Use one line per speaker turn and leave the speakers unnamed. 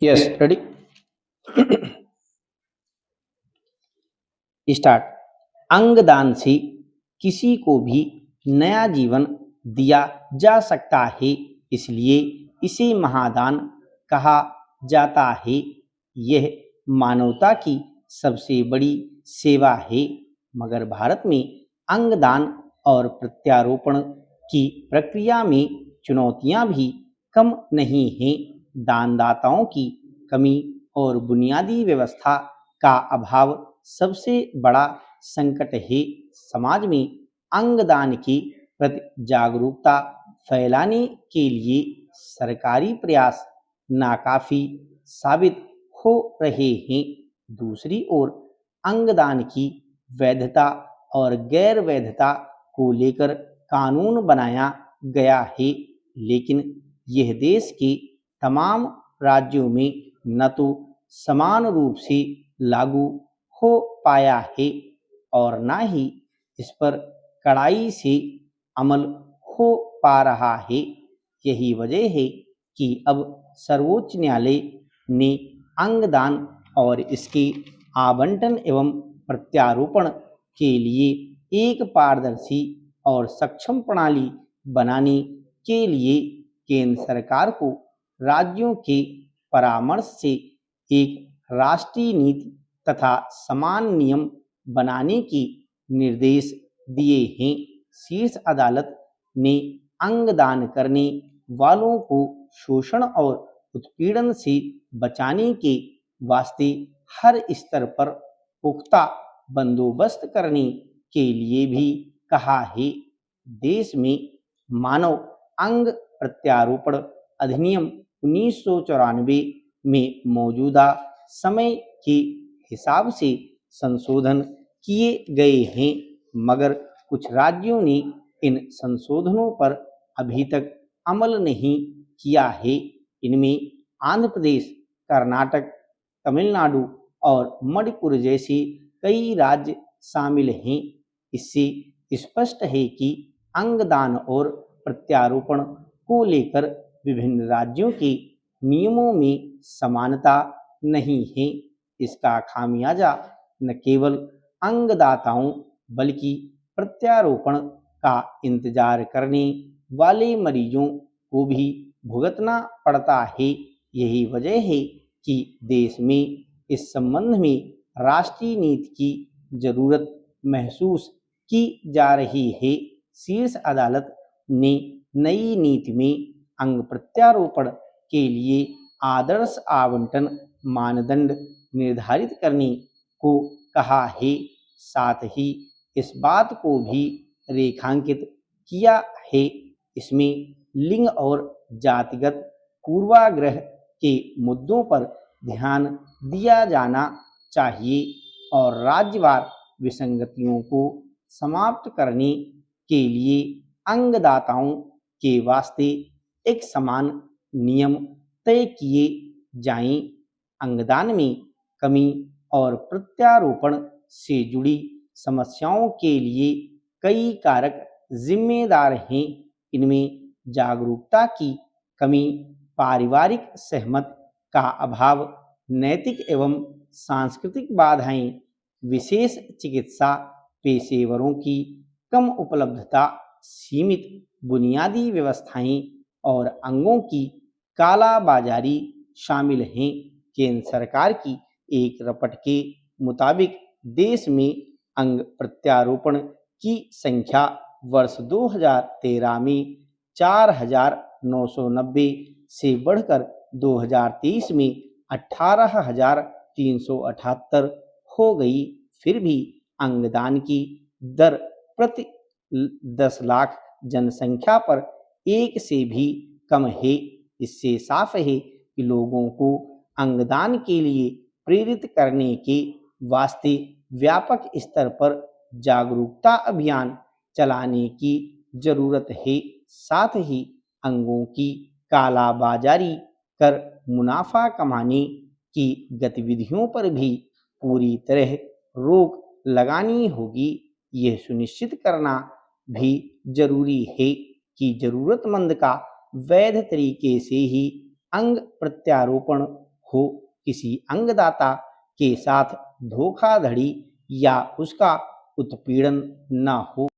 Yes, ready. Start. अंगदान से किसी को भी नया जीवन दिया जा सकता है, इसलिए इसे महादान कहा जाता है। यह मानवता की सबसे बड़ी सेवा है। मगर भारत में अंगदान और प्रत्यारोपण की प्रक्रिया में चुनौतियां भी कम नहीं हैं। दानदाताओं की कमी और बुनियादी व्यवस्था का अभाव सबसे बड़ा संकट है। समाज में अंगदान के प्रति जागरूकता फैलाने के लिए सरकारी प्रयास नाकाफी साबित हो रहे हैं। दूसरी ओर अंगदान की वैधता और गैर वैधता को लेकर कानून बनाया गया है, लेकिन यह देश के तमाम राज्यों में न तो समान रूप से लागू हो पाया है और न ही इस पर कड़ाई से अमल हो पा रहा है। यही वजह है कि अब सर्वोच्च न्यायालय ने अंगदान और इसके आवंटन एवं प्रत्यारोपण के लिए एक पारदर्शी और सक्षम प्रणाली बनाने के लिए केंद्र सरकार को राज्यों के परामर्श से एक राष्ट्रीय नीति तथा समान नियम बनाने के निर्देश दिए हैं। शीर्ष अदालत ने अंगदान करने वालों को शोषण और उत्पीड़न से बचाने के वास्ते हर स्तर पर पुख्ता बंदोबस्त करने के लिए भी कहा है। देश में मानव अंग प्रत्यारोपण अधिनियम 1994 में मौजूदा समय के हिसाब से संशोधन किए गए हैं, मगर कुछ राज्यों ने इन संशोधनों पर अभी तक अमल नहीं किया है। इनमें आंध्र प्रदेश, कर्नाटक, तमिलनाडु और मणिपुर जैसे कई राज्य शामिल हैं। इससे स्पष्ट है कि अंगदान और प्रत्यारोपण को लेकर विभिन्न राज्यों के नियमों में समानता नहीं है। इसका खामियाजा न केवल अंगदाताओं बल्कि प्रत्यारोपण का इंतजार करने वाले मरीजों को भी भुगतना पड़ता है। यही वजह है कि देश में इस संबंध में राष्ट्रीय नीति की जरूरत महसूस की जा रही है। शीर्ष अदालत ने नई नीति में अंग प्रत्यारोपण के लिए आदर्श आवंटन मानदंड निर्धारित करने को कहा है। साथ ही इस बात को भी रेखांकित किया है। इसमें लिंग और जातिगत पूर्वाग्रह के मुद्दों पर ध्यान दिया जाना चाहिए और राज्यवार विसंगतियों को समाप्त करने के लिए अंगदाताओं के वास्ते एक समान नियम तय किए जाएं। अंगदान में कमी और प्रत्यारोपण से जुड़ी समस्याओं के लिए कई कारक जिम्मेदार हैं। इनमें जागरूकता की कमी, पारिवारिक सहमति का अभाव, नैतिक एवं सांस्कृतिक बाधाएं, विशेष चिकित्सा पेशेवरों की कम उपलब्धता, सीमित बुनियादी व्यवस्थाएं और अंगों की कालाबाजारी शामिल हैं। केंद्र सरकार की एक रिपोर्ट के मुताबिक देश में अंग प्रत्यारोपण की संख्या वर्ष 2013 में 4,990 से बढ़कर 2023 में 18,378 हो गई। फिर भी अंगदान की दर प्रति 10 लाख जनसंख्या पर एक से भी कम है। इससे साफ है कि लोगों को अंगदान के लिए प्रेरित करने के वास्ते व्यापक स्तर पर जागरूकता अभियान चलाने की जरूरत है। साथ ही अंगों की कालाबाजारी कर मुनाफा कमाने की गतिविधियों पर भी पूरी तरह रोक लगानी होगी। यह सुनिश्चित करना भी जरूरी है कि जरूरतमंद का वैध तरीके से ही अंग प्रत्यारोपण हो, किसी अंगदाता के साथ धोखाधड़ी या उसका उत्पीड़न न हो।